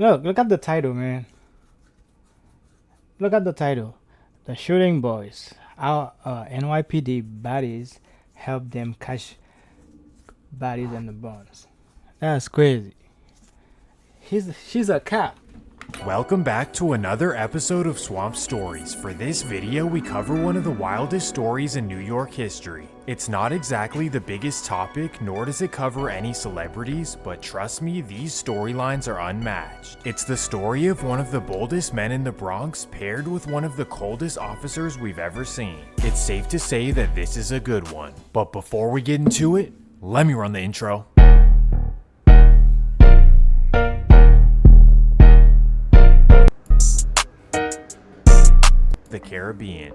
Look at the title, man. Look at the title. The shooting boys. Our NYPD baddies help them catch baddies in the Bronx. That's crazy. She's a cop. Welcome back to another episode of Swamp Stories. For this video, we cover one of the wildest stories in New York history. It's not exactly the biggest topic, nor does it cover any celebrities, but trust me, these storylines are unmatched. It's the story of one of the boldest men in the Bronx paired with one of the coldest officers we've ever seen. It's safe to say that this is a good one. But before we get into it, let me run the intro. The Caribbean.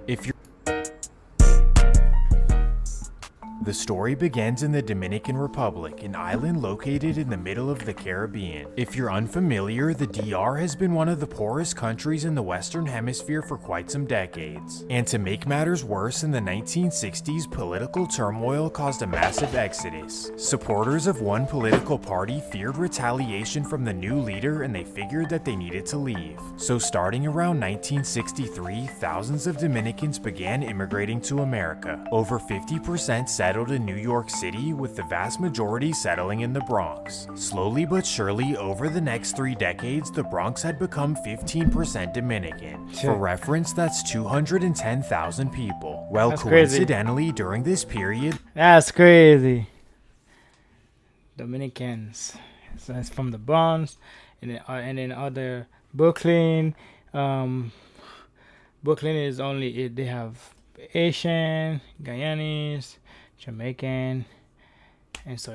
The story begins in the Dominican Republic, an island located in the middle of the Caribbean. If you're unfamiliar, the DR has been one of the poorest countries in the Western Hemisphere for quite some decades. And to make matters worse, in the 1960s, political turmoil caused a massive exodus. Supporters of one political party feared retaliation from the new leader, and they figured that they needed to leave. So starting around 1963, thousands of Dominicans began immigrating to America. Over 50% settled in New York City, with the vast majority settling in the Bronx. Slowly but surely, over the next 3 decades, the Bronx had become 15% Dominican. For reference, that's 210,000 people. Well, That's coincidentally, crazy. during this period, That's crazy. Dominicans. So it's from the Bronx, and then other Brooklyn. Brooklyn is only it. They have Asian, Guyanese, Jamaican, and so.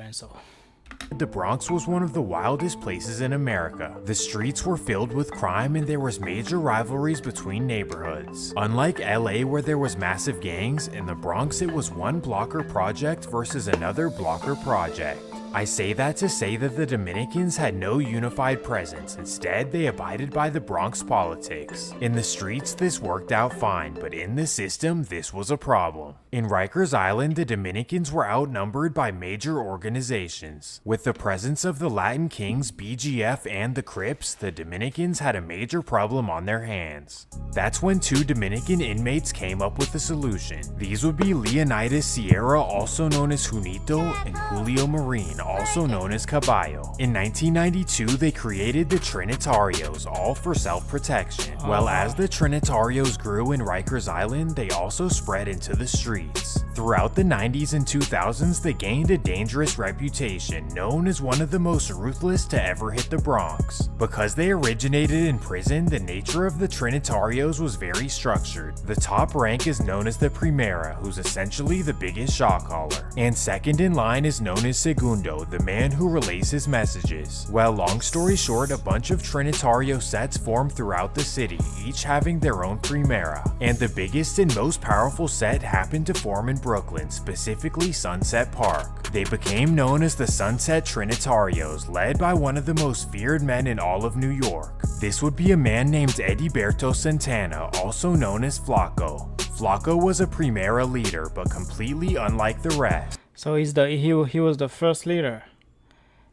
the Bronx was one of the wildest places in America. The streets were filled with crime and there was major rivalries between neighborhoods. Unlike LA where there was massive gangs, in the Bronx it was one blocker project versus another blocker project. I say that to say that the Dominicans had no unified presence. Instead, they abided by the Bronx politics. In the streets, this worked out fine, but in the system, this was a problem. In Rikers Island, the Dominicans were outnumbered by major organizations. With the presence of the Latin Kings, BGF, and the Crips, the Dominicans had a major problem on their hands. That's when 2 Dominican inmates came up with a solution. These would be Leonidas Sierra, also known as Junito, and Julio Marin, also known as Caballo. In 1992, they created the Trinitarios, all for self-protection. Well, as the Trinitarios grew in Rikers Island, they also spread into the streets. Throughout the 90s and 2000s, they gained a dangerous reputation, known as one of the most ruthless to ever hit the Bronx. Because they originated in prison, the nature of the Trinitarios was very structured. The top rank is known as the Primera, who's essentially the biggest shot caller. And second in line is known as Segundo, the man who relays his messages. Well, long story short, a bunch of Trinitario sets formed throughout the city, each having their own Primera. And the biggest and most powerful set happened to form in Brooklyn, specifically Sunset Park. They became known as the Sunset Trinitarios, led by one of the most feared men in all of New York. This would be a man named Ediberto Santana, also known as Flaco. Flaco was a Primera leader, but completely unlike the rest. So he was the first leader,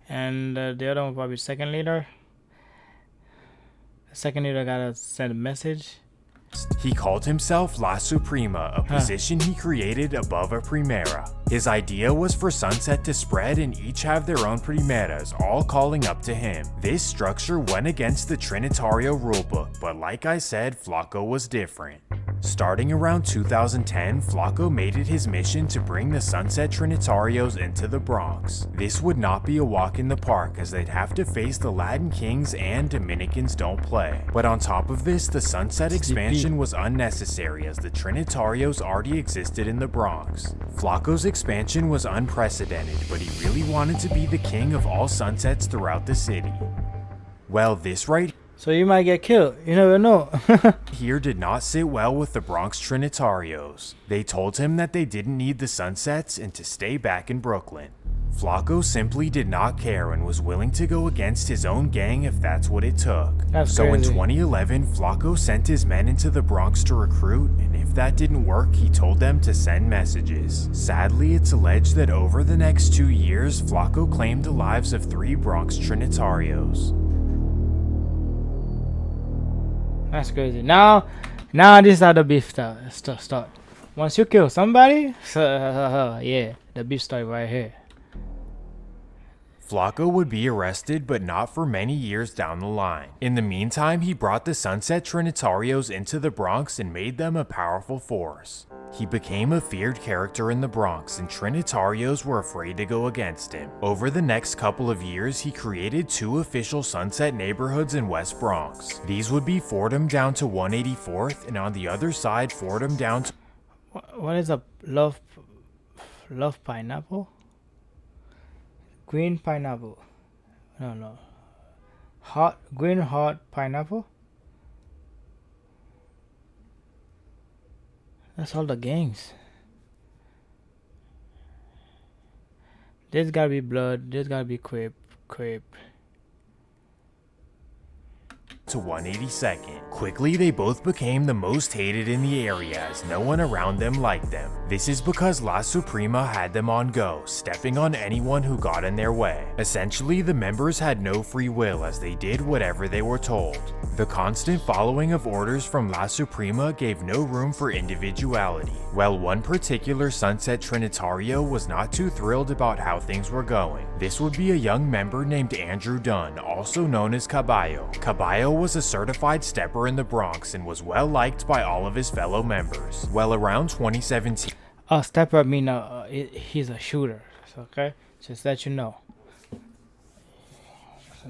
and the other one probably second leader. The second leader gotta send a message. He called himself La Suprema, a position he created above a Primera. His idea was for Sunset to spread and each have their own Primeras, all calling up to him. This structure went against the Trinitario rulebook, but like I said, Flaco was different. Starting around 2010, Flaco made it his mission to bring the Sunset Trinitarios into the Bronx. This would not be a walk in the park, as they'd have to face the Latin Kings and Dominicans don't play. But on top of this, the Sunset expansion was unnecessary, as the Trinitarios already existed in the Bronx. Flaco's expansion was unprecedented, but he really wanted to be the king of all sunsets throughout the city. Well, this right So you might get killed. You never know. here did not sit well with the Bronx Trinitarios. They told him that they didn't need the sunsets and to stay back in Brooklyn. Flaco simply did not care and was willing to go against his own gang if that's what it took. That's so in crazy. 2011, Flaco sent his men into the Bronx to recruit, and if that didn't work, he told them to send messages. Sadly, it's alleged that over the next 2 years, Flaco claimed the lives of 3 Bronx Trinitarios. That's crazy. Now this is how the beef start. Once you kill somebody, yeah, the beef start right here. Flacco would be arrested, but not for many years down the line. In the meantime, he brought the Sunset Trinitarios into the Bronx and made them a powerful force. He became a feared character in the Bronx, and Trinitarios were afraid to go against him. Over the next couple of years, he created 2 official Sunset neighborhoods in West Bronx. These would be Fordham down to 184th, and on the other side, Fordham down to... What is a love pineapple? Green pineapple. No. Green hot pineapple. That's all the gangs. There's gotta be blood. There's gotta be crepe. to 182nd. Quickly, they both became the most hated in the area as no one around them liked them. This is because La Suprema had them on go, stepping on anyone who got in their way. Essentially, the members had no free will as they did whatever they were told. The constant following of orders from La Suprema gave no room for individuality. While one particular Sunset Trinitario was not too thrilled about how things were going. This would be a young member named Andrew Dunn, also known as Caballo. Caballo was a certified stepper in the Bronx and was well liked by all of his fellow members. Well, around 2017, Stepper mean he's a shooter. Okay, just let you know.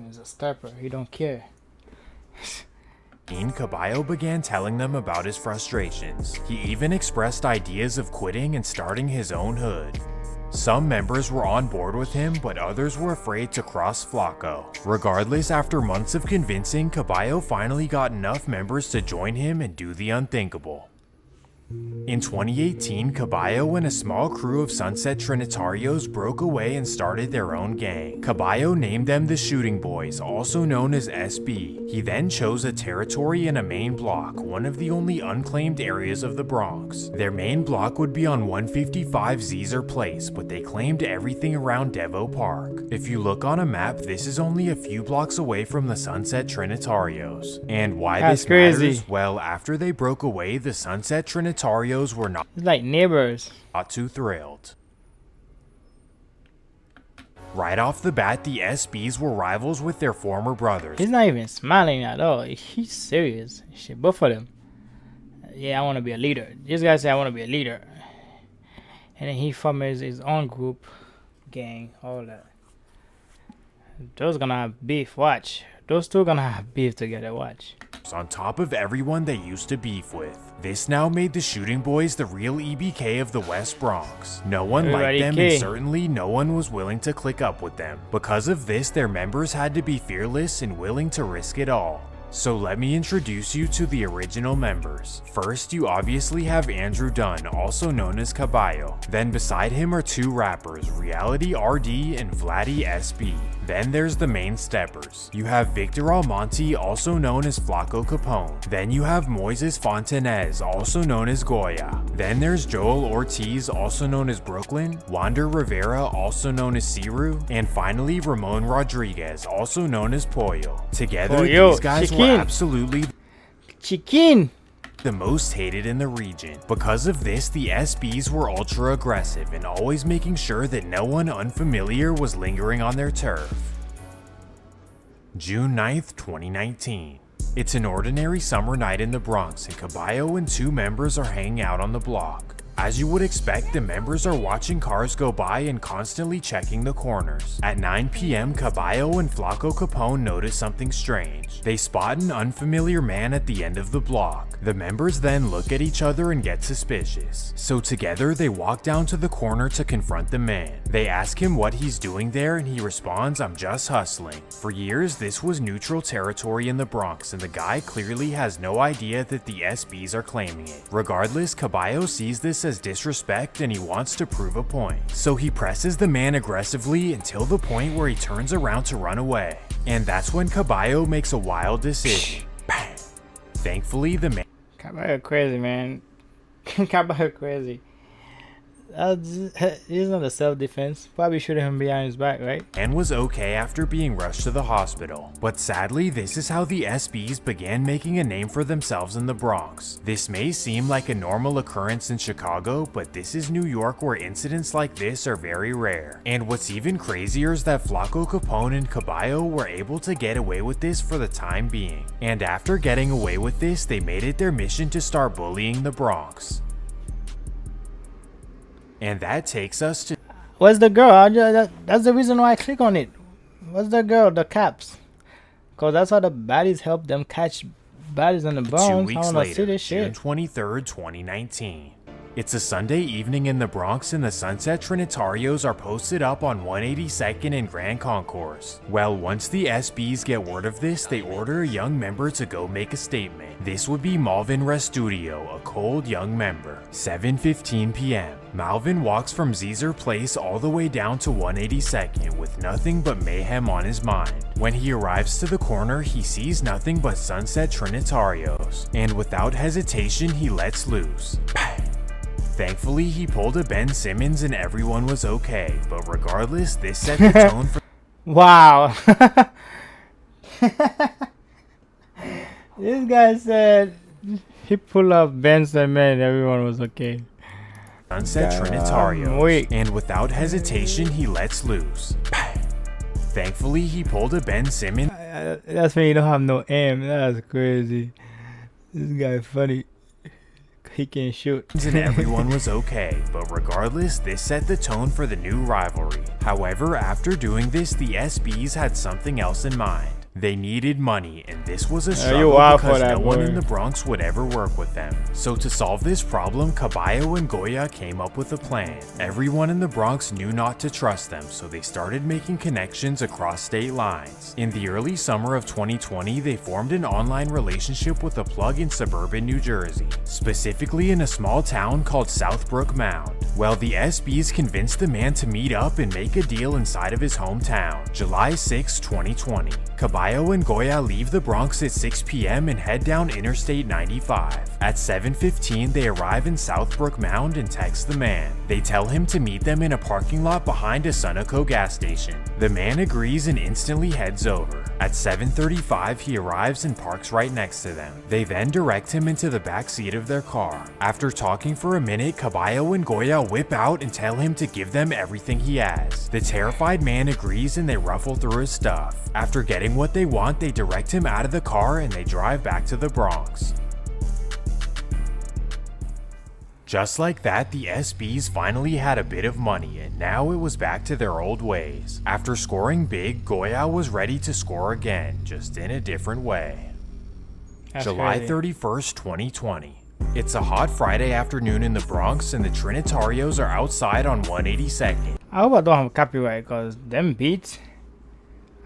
He's a stepper. He don't care. Caballo began telling them about his frustrations. He even expressed ideas of quitting and starting his own hood. Some members were on board with him, but others were afraid to cross Flacco. Regardless, after months of convincing, Caballo finally got enough members to join him and do the unthinkable. In 2018, Caballo and a small crew of Sunset Trinitarios broke away and started their own gang. Caballo named them the Shooting Boys, also known as SB. He then chose a territory in a main block, one of the only unclaimed areas of the Bronx. Their main block would be on 155 Zezer Place, but they claimed everything around Devo Park. If you look on a map, this is only a few blocks away from the Sunset Trinitarios. And why That's this crazy. matters? Well, after they broke away, the Sunset Trinitarios were not It's like neighbors. too thrilled. Right off the bat, the SBs were rivals with their former brothers. He's not even smiling at all. He's serious. Shit, both of them. Yeah, I want to be a leader. This guy said, I want to be a leader. And then he formed his own group, gang, all that. Those gonna have beef, watch. Those two gonna have beef together, watch. On top of everyone they used to beef with. This now made the Shooting Boys the real EBK of the West Bronx. No one liked them, and certainly no one was willing to click up with them. Because of this, their members had to be fearless and willing to risk it all. So let me introduce you to the original members. First, you obviously have Andrew Dunn, also known as Caballo. Then beside him are two rappers, Reality RD and Vladdy SB. Then there's the main steppers. You have Victor Almonte, also known as Flacco Capone. Then you have Moises Fontanez, also known as Goya. Then there's Joel Ortiz, also known as Brooklyn. Wander Rivera, also known as Siru. And finally, Ramon Rodriguez, also known as Pollo. Together, these guys were absolutely the most hated in the region. Because of this, the SBs were ultra aggressive and always making sure that no one unfamiliar was lingering on their turf. June 9th, 2019. It's an ordinary summer night in the Bronx and Caballo and two members are hanging out on the block. As you would expect, the members are watching cars go by and constantly checking the corners. At 9 p.m., Caballo and Flacco Capone notice something strange. They spot an unfamiliar man at the end of the block. The members then look at each other and get suspicious. So together, they walk down to the corner to confront the man. They ask him what he's doing there and he responds, "I'm just hustling." For years, this was neutral territory in the Bronx and the guy clearly has no idea that the SBs are claiming it. Regardless, Caballo sees this as disrespect and he wants to prove a point. So he presses the man aggressively until the point where he turns around to run away. And that's when Caballo makes a wild decision. Bang! Thankfully, the man... Caballo crazy, man. Caballo crazy. He's not a self-defense. Probably shooting him behind his back, right? And was okay after being rushed to the hospital. But sadly, this is how the SBs began making a name for themselves in the Bronx. This may seem like a normal occurrence in Chicago, but this is New York where incidents like this are very rare. And what's even crazier is that Flaco Capone and Caballo were able to get away with this for the time being. And after getting away with this, they made it their mission to start bullying the Bronx. And that takes us to Where's the girl? That's the reason why I click on it. Where's the girl? The caps. Cause that's how the baddies help them catch baddies in the Bronx. 2 I weeks wanna see later, this June shit. 23rd, 2019. It's a Sunday evening in the Bronx and the Sunset Trinitarios are posted up on 182nd and Grand Concourse. Well, once the SBs get word of this, they order a young member to go make a statement. This would be Malvin Restudio, a cold young member. 7:15 p.m. Malvin walks from Caesar Place all the way down to 182nd with nothing but mayhem on his mind. When he arrives to the corner, he sees nothing but Sunset Trinitarios, and without hesitation, he lets loose. Thankfully, he pulled a Ben Simmons and everyone was okay, but regardless, this set the tone for Wow. This guy said he pulled up Benson, man, everyone was okay. Sunset I'm Trinitarios, weak. and without hesitation, he lets loose. Thankfully, he pulled a Ben Simmons That's when you don't have no aim. That's crazy. This guy funny. He can shoot. and everyone was okay, but regardless, this set the tone for the new rivalry. However, after doing this, the SBs had something else in mind. They needed money, and this was a struggle wild for because that, no one boy. in the Bronx would ever work with them. So to solve this problem, Caballo and Goya came up with a plan. Everyone in the Bronx knew not to trust them, so they started making connections across state lines. In the early summer of 2020, they formed an online relationship with a plug in suburban New Jersey, specifically in a small town called Southbrook Mound. Well, the SBs convinced the man to meet up and make a deal inside of his hometown. July 6, 2020. Caballo and Goya leave the Bronx at 6 p.m. and head down Interstate 95. At 7:15, they arrive in Southbrook Mound and text the man. They tell him to meet them in a parking lot behind a Sunoco gas station. The man agrees and instantly heads over. At 7:35, he arrives and parks right next to them. They then direct him into the back seat of their car. After talking for a minute, Caballo and Goya whip out and tell him to give them everything he has. The terrified man agrees and they ruffle through his stuff. After getting what they want, they direct him out of the car and they drive back to the Bronx. Just like that, the SBs finally had a bit of money and now it was back to their old ways. After scoring big, Goya was ready to score again, just in a different way. That's July crazy. 31st, 2020. It's a hot Friday afternoon in the Bronx and the Trinitarios are outside on 182nd. I hope I don't have copyright, cause them beats,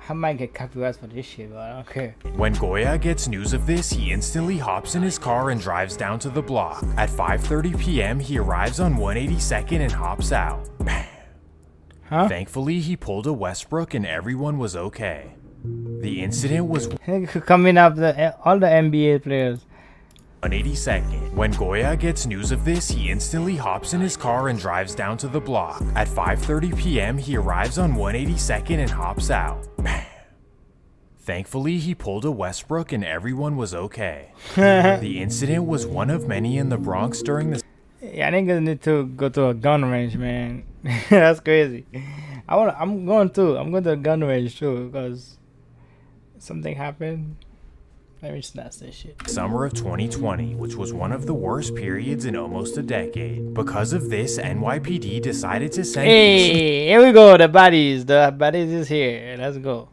I might get copyright for this shit, but I don't care. When Goya gets news of this, he instantly hops in his car and drives down to the block. At 5:30 p.m., he arrives on 182nd and hops out. Huh? Thankfully, he pulled a Westbrook and everyone was okay. The incident was Coming up, all the NBA players. 182nd. When Goya gets news of this, he instantly hops in his car and drives down to the block. At 5:30 p.m., he arrives on 182nd and hops out. Thankfully, he pulled a Westbrook and everyone was okay. The incident was one of many in the Bronx during the Yeah, niggas need to go to a gun range, man. That's crazy. I'm going to a gun range too, because something happened. Let me snatch this shit. summer of 2020, which was one of the worst periods in almost a decade. Because of this, NYPD decided to send Hey, here we go. The baddies is here. Let's go.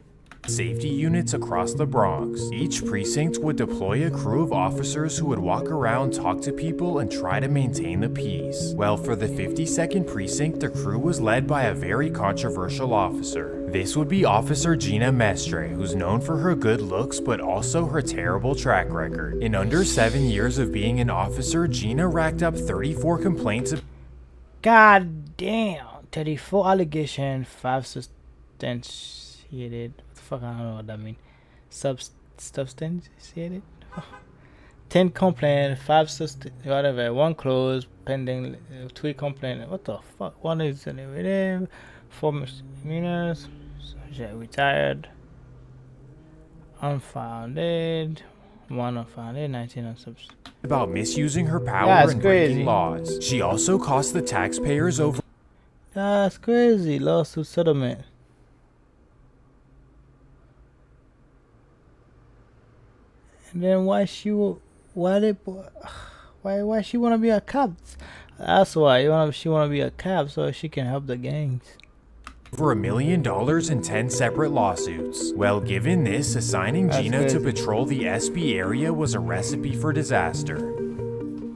safety units across the Bronx. Each precinct would deploy a crew of officers who would walk around, talk to people, and try to maintain the peace. Well, for the 52nd precinct, the crew was led by a very controversial officer. This would be Officer Gina Mestre, who's known for her good looks but also her terrible track record. In under 7 years of being an officer, Gina racked up 34 complaints of God damn. 34 allegation, 5 substantiated. What the fuck? I don't know what that means. Substantiated? 10 complaint, 5 whatever, 1 close, pending 3 complaint. What the fuck? 1 is anyway, 4 misdemeanors, retired, unfounded, 1 unfounded, 19 unsubs. About misusing her power That's and crazy. breaking laws. She also cost the taxpayers over That's crazy. Lawsuit settlement. And then why she wanna be a cop? That's why she wanna be a cop so she can help the gangs. $1 million in 10 separate lawsuits. Well, given this, assigning That's Gina to crazy. patrol the SB area was a recipe for disaster.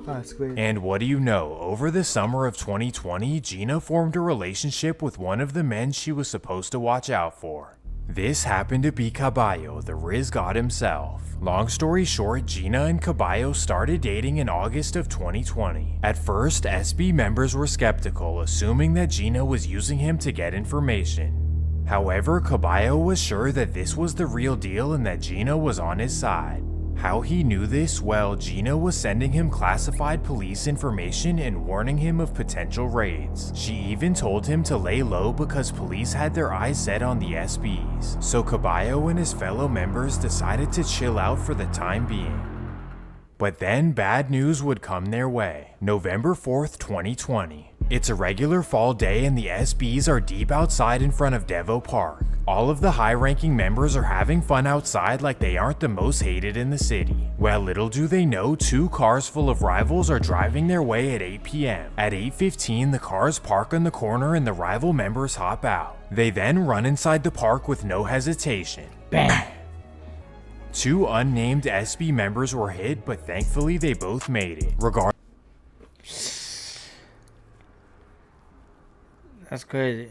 That's crazy. And what do you know? Over the summer of 2020, Gina formed a relationship with one of the men she was supposed to watch out for. This happened to be Caballo, the Riz God himself. Long story short, Gina and Caballo started dating in August of 2020. At first, SB members were skeptical, assuming that Gina was using him to get information. However, Caballo was sure that this was the real deal and that Gina was on his side. How he knew this? Well, Gina was sending him classified police information and warning him of potential raids. She even told him to lay low because police had their eyes set on the SBs. So Caballo and his fellow members decided to chill out for the time being. But then bad news would come their way. November 4th, 2020. It's a regular fall day and the SBs are deep outside in front of Devo Park. All of the high-ranking members are having fun outside like they aren't the most hated in the city. Well, little do they know, 2 cars full of rivals are driving their way at 8 p.m. At 8:15, the cars park on the corner and the rival members hop out. They then run inside the park with no hesitation. Bang. 2 unnamed SB members were hit, but thankfully they both made it. That's crazy.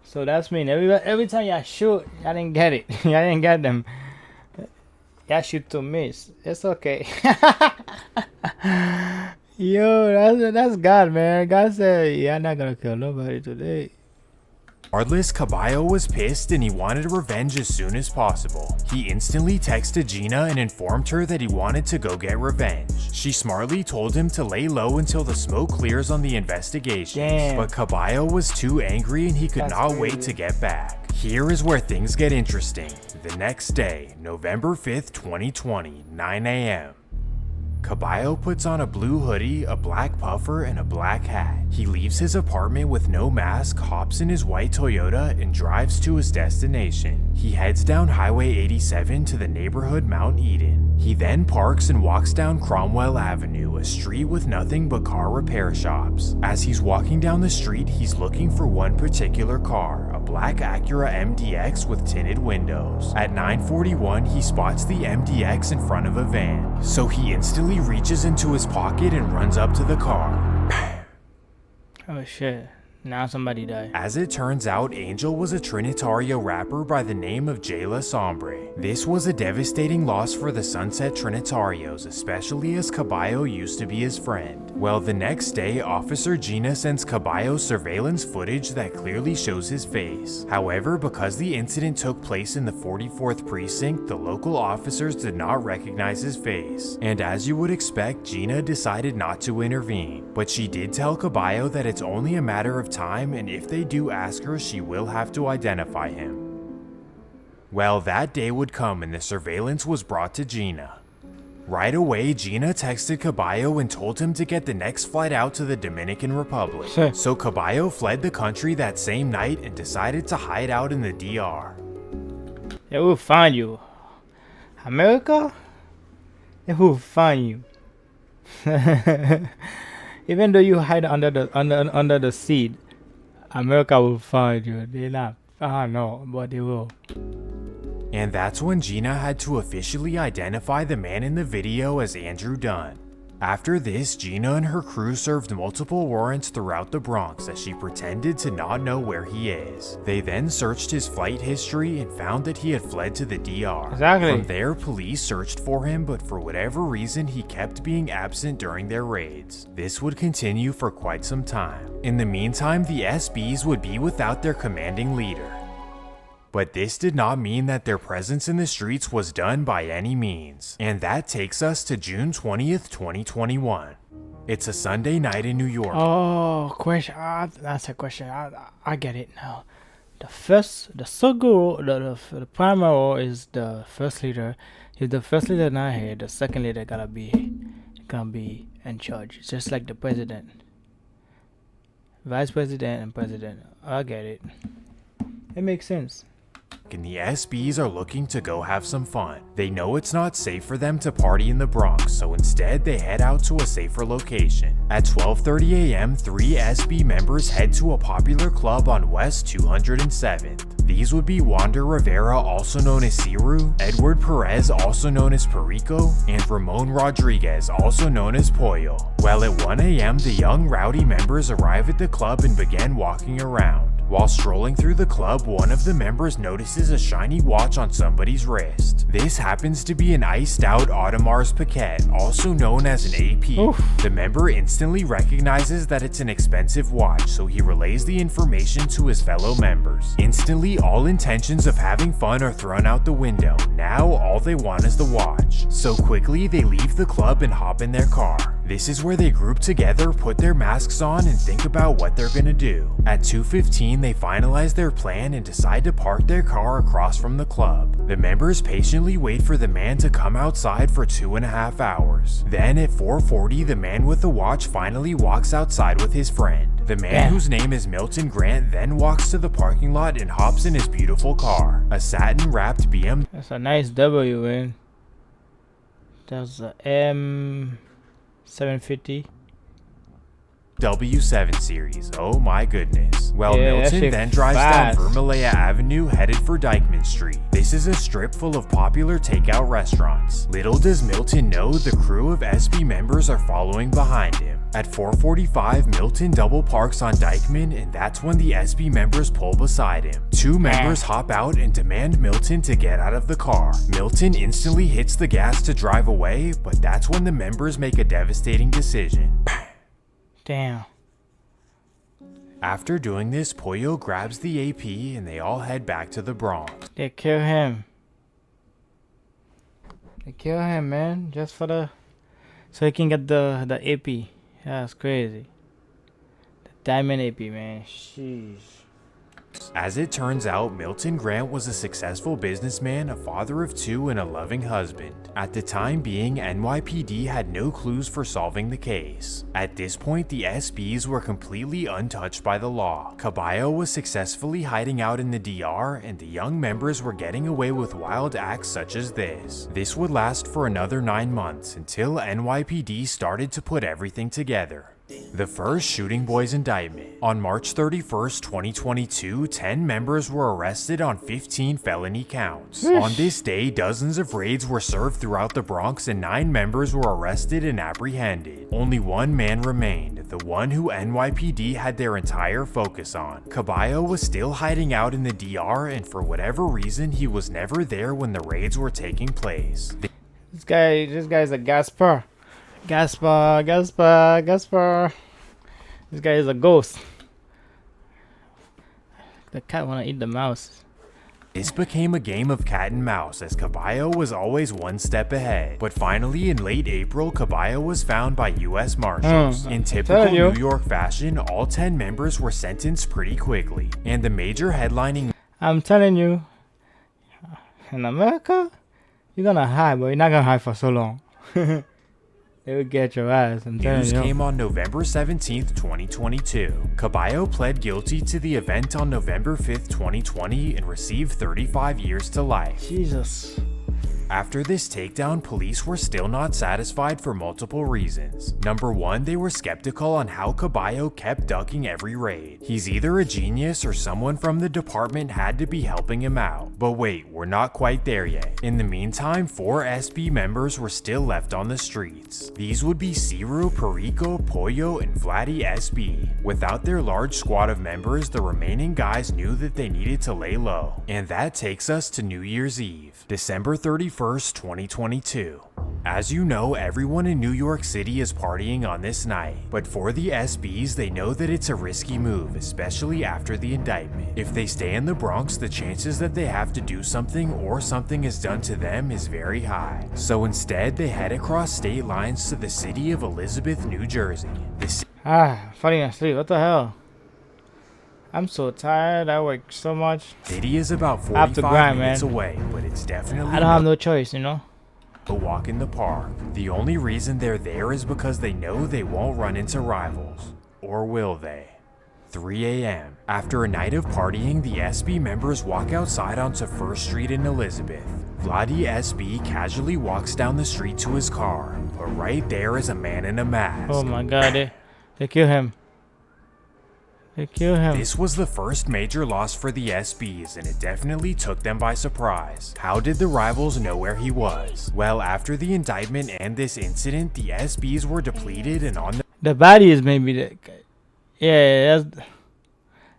So that's mean every time y'all shoot, y'all didn't get it. Y'all didn't get them. Y'all shoot to miss. It's okay. Yo, that's God, man. God said, "Y'all not gonna kill nobody today." Regardless, Caballo was pissed and he wanted revenge as soon as possible. He instantly texted Gina and informed her that he wanted to go get revenge. She smartly told him to lay low until the smoke clears on the investigation. Damn. But Caballo was too angry and he could That's not crazy. wait to get back. Here is where things get interesting. The next day, November 5th, 2020, 9 a.m. Caballo puts on a blue hoodie, a black puffer, and a black hat. He leaves his apartment with no mask, hops in his white Toyota, and drives to his destination. He heads down Highway 87 to the neighborhood Mount Eden. He then parks and walks down Cromwell Avenue, a street with nothing but car repair shops. As he's walking down the street, he's looking for one particular car, a black Acura MDX with tinted windows. At 9:41, he spots the MDX in front of a van, so he instantly reaches into his pocket and runs up to the car. Oh shit. Now somebody died. As it turns out, Angel was a Trinitario rapper by the name of Jayla Sombre. This was a devastating loss for the Sunset Trinitarios, especially as Caballo used to be his friend. Well, the next day, Officer Gina sends Caballo surveillance footage that clearly shows his face. However, because the incident took place in the 44th precinct, the local officers did not recognize his face. And as you would expect, Gina decided not to intervene. But she did tell Caballo that it's only a matter of time, and if they do ask her, she will have to identify him. Well, that day would come and the surveillance was brought to Gina. Right away, Gina texted Caballo and told him to get the next flight out to the Dominican Republic. So Caballo fled the country that same night and decided to hide out in the DR. They will find you. America? They will find you. Even though you hide under the seat, America will find you. They not. No, but they will. And that's when Gina had to officially identify the man in the video as Andrew Dunn. After this, Gina and her crew served multiple warrants throughout the Bronx as she pretended to not know where he is. They then searched his flight history and found that he had fled to the DR. Exactly. From there, police searched for him, but for whatever reason, he kept being absent during their raids. This would continue for quite some time. In the meantime, the SBs would be without their commanding leader. But this did not mean that their presence in the streets was done by any means. And that takes us to June 20th, 2021. It's a Sunday night in New York. Oh, question. That's a question. I get it now. The primary is the first leader. If the first leader not here, the second leader gonna be in charge. It's just like the president, vice president, and president. I get it. It makes sense. And the SBs are looking to go have some fun. They know it's not safe for them to party in the Bronx, so instead they head out to a safer location. At 12:30 a.m., 3 SB members head to a popular club on West 207th. These would be Wander Rivera, also known as Ciru, Edward Perez, also known as Perico, and Ramon Rodriguez, also known as Pollo. Well, at 1 a.m., the young rowdy members arrive at the club and begin walking around. While strolling through the club, one of the members notices a shiny watch on somebody's wrist. This happens to be an iced out Audemars Piguet, also known as an AP. Oof. The member instantly recognizes that it's an expensive watch, so he relays the information to his fellow members. Instantly, all intentions of having fun are thrown out the window. Now, all they want is the watch. So quickly, they leave the club and hop in their car. This is where they group together, put their masks on, and think about what they're gonna do. At 2:15, they finalize their plan and decide to park their car across from the club. The members patiently wait for the man to come outside for 2.5 hours. Then at 4:40, the man with the watch finally walks outside with his friend. The man, whose name is Milton Grant, then walks to the parking lot and hops in his beautiful car, a satin-wrapped BMW. That's a nice W, man. That's a M750. W7 series, oh my goodness. Well, Yeah, that Milton shit then drives fast. down Vermalea Avenue headed for Dyckman Street. This is a strip full of popular takeout restaurants. Little does Milton know the crew of SB members are following behind him. At 4:45, Milton double parks on Dyckman, and that's when the SB members pull beside him. Two members hop out and demand Milton to get out of the car. Milton instantly hits the gas to drive away, but that's when the members make a devastating decision. Damn. After doing this, Pollo grabs the AP and they all head back to the Bronx. They kill him. They kill him, man, just for so he can get the AP. That's crazy. The diamond AP, man. Sheesh. As it turns out, Milton Grant was a successful businessman, a father of 2, and a loving husband. At the time being, NYPD had no clues for solving the case. At this point, the SBs were completely untouched by the law. Caballo was successfully hiding out in the DR, and the young members were getting away with wild acts such as this. This would last for another 9 months, until NYPD started to put everything together. The first Shooting Boys indictment. On March 31st, 2022, 10 members were arrested on 15 felony counts. On this day, dozens of raids were served throughout the Bronx and 9 members were arrested and apprehended. Only one man remained, the one who NYPD had their entire focus on. Caballo was still hiding out in the DR, and for whatever reason, he was never there when the raids were taking place. This guy's a Gaspar. Gaspar. This guy is a ghost. The cat wanna eat the mouse. This became a game of cat and mouse, as Caballo was always one step ahead. But finally, in late April, Caballo was found by U.S. Marshals. In typical New York fashion, all 10 members were sentenced pretty quickly. And the major headlining... I'm telling you, in America, you're gonna hide, but you're not gonna hide for so long. They would get your ass. I'm telling you. News came on November 17th, 2022. Caballo pled guilty to the event on November 5th, 2020 and received 35 years to life. Jesus. After this takedown, police were still not satisfied for multiple reasons. Number 1, they were skeptical on how Caballo kept ducking every raid. He's either a genius or someone from the department had to be helping him out. But wait, we're not quite there yet. In the meantime, 4 SB members were still left on the streets. These would be Ciru, Perico, Pollo, and Vladdy SB. Without their large squad of members, the remaining guys knew that they needed to lay low. And that takes us to New Year's Eve, December 31st, 2022. As you know, everyone in New York City is partying on this night, but for the SBs, they know that it's a risky move, especially after the indictment. If they stay in the Bronx, the chances that they have to do something or something is done to them is very high. So instead, they head across state lines to the city of Elizabeth, New Jersey. Falling asleep. What the hell? I'm so tired. I work so much. City is about I have to 45 grind, minutes man. away, but it's definitely I don't have no choice, you know? a walk in the park. The only reason they're there is because they know they won't run into rivals. Or will they? 3 a.m. After a night of partying, the SB members walk outside onto 1st Street in Elizabeth. Vladi SB casually walks down the street to his car, but right there is a man in a mask. Oh my god, they kill him. They kill him. This was the first major loss for the SBs, and it definitely took them by surprise. How did the rivals know where he was? Well, after the indictment and this incident, the SBs were depleted and on The baddies maybe that's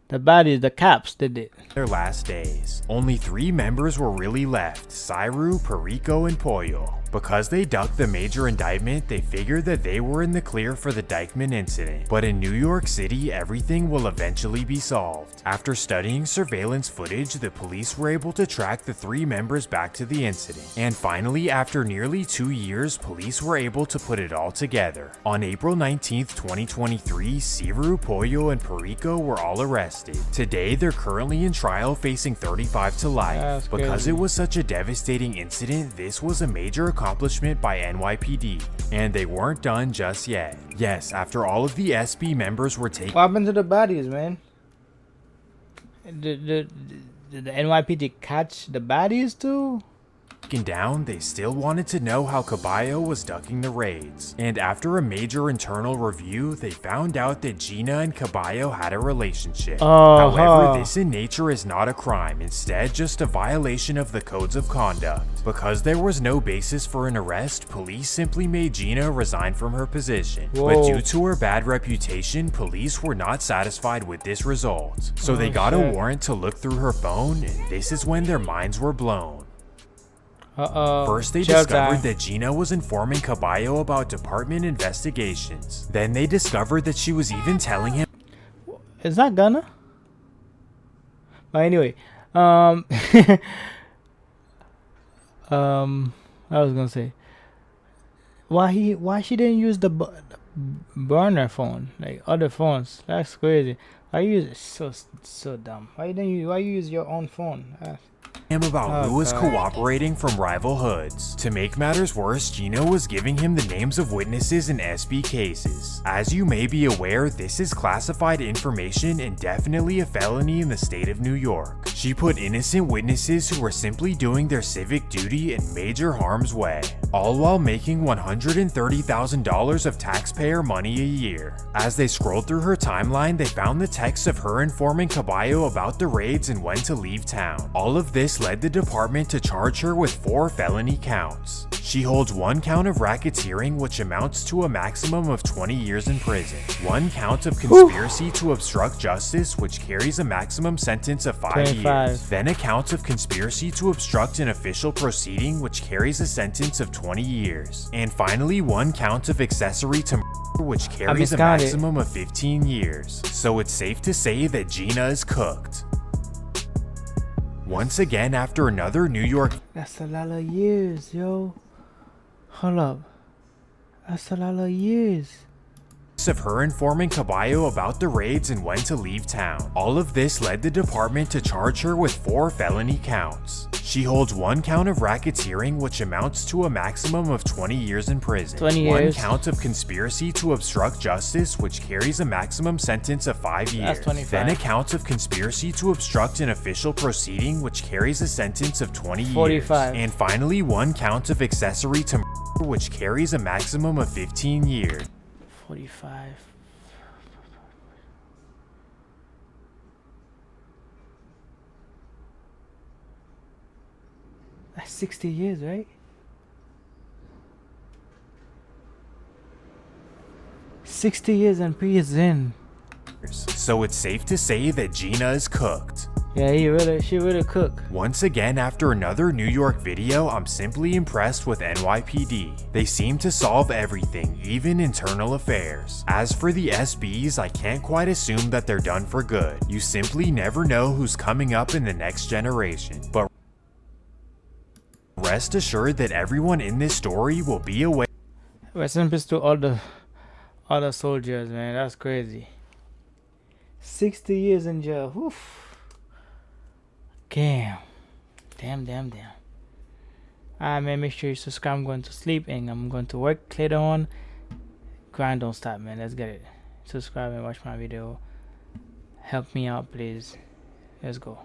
the baddies, the cops did it. their last days. Only 3 members were really left: Cyrus, Perico, and Pollo. Because they ducked the major indictment, they figured that they were in the clear for the Dykeman incident. But in New York City, everything will eventually be solved. After studying surveillance footage, the police were able to track the 3 members back to the incident. And finally, after nearly 2 years, police were able to put it all together. On April 19th, 2023, Cyrus, Pollo, and Perico were all arrested. Today, they're currently in trial facing 35 to life. That's Because crazy. it was such a devastating incident, this was a major accomplishment by NYPD, and they weren't done just yet. Yes, after all of the SB members were taken What happened to the baddies, man? Did the NYPD catch the baddies too? down, they still wanted to know how Caballo was ducking the raids. And after a major internal review, they found out that Gina and Caballo had a relationship. However, this in nature is not a crime, instead just a violation of the codes of conduct. Because there was no basis for an arrest, police simply made Gina resign from her position. But Whoa. due to her bad reputation, police were not satisfied with this result. So they got a shit. warrant to look through her phone, and this is when their minds were blown. First, they Jail discovered time. that Gina was informing Caballo about department investigations. Then they discovered that she was even telling him Is that gonna? But anyway, I was gonna say, why she didn't use the burner phone like other phones? That's crazy. Why you use it? So dumb. Why you use your own phone? about who was cooperating from rival hoods. To make matters worse, Gina was giving him the names of witnesses in SB cases. As you may be aware, this is classified information and definitely a felony in the state of New York. She put innocent witnesses who were simply doing their civic duty in major harm's way, all while making $130,000 of taxpayer money a year. As they scrolled through her timeline, they found the texts of her informing Caballo about the raids and when to leave town. All of this led the department to charge her with 4 felony counts. She holds 1 count of racketeering, which amounts to a maximum of 20 years in prison, 1 count of conspiracy to obstruct justice, which carries a maximum sentence of 5 25. years, then a count of conspiracy to obstruct an official proceeding, which carries a sentence of 20 years, and finally 1 count of accessory to murder, which carries a miscounted. maximum of 15 years. So it's safe to say that Gina is cooked. Once again, after another New York That's a lot of years, yo. Hold up. That's a lot of years. of her informing Caballo about the raids and when to leave town. All of this led the department to charge her with 4 felony counts. She holds 1 count of racketeering, which amounts to a maximum of 20 years in prison. 20 1 years. count of conspiracy to obstruct justice, which carries a maximum sentence of 5 years. That's 25. Then a count of conspiracy to obstruct an official proceeding, which carries a sentence of 20 45. years. And finally, 1 count of accessory to murder, which carries a maximum of 15 years. 45. That's 60 years, right? 60 years in prison. So it's safe to say that Gina is cooked. Yeah, she really cook. Once again, after another New York video, I'm simply impressed with NYPD. They seem to solve everything, even internal affairs. As for the SBs, I can't quite assume that they're done for good. You simply never know who's coming up in the next generation. But rest assured that everyone in this story will be aware. Rest in peace to all the soldiers, man. That's crazy. 60 years in jail. Oof. Damn. Damn. Alright, man. Make sure you subscribe. I'm going to sleep and I'm going to work later on. Grind don't stop, man. Let's get it. Subscribe and watch my video. Help me out, please. Let's go.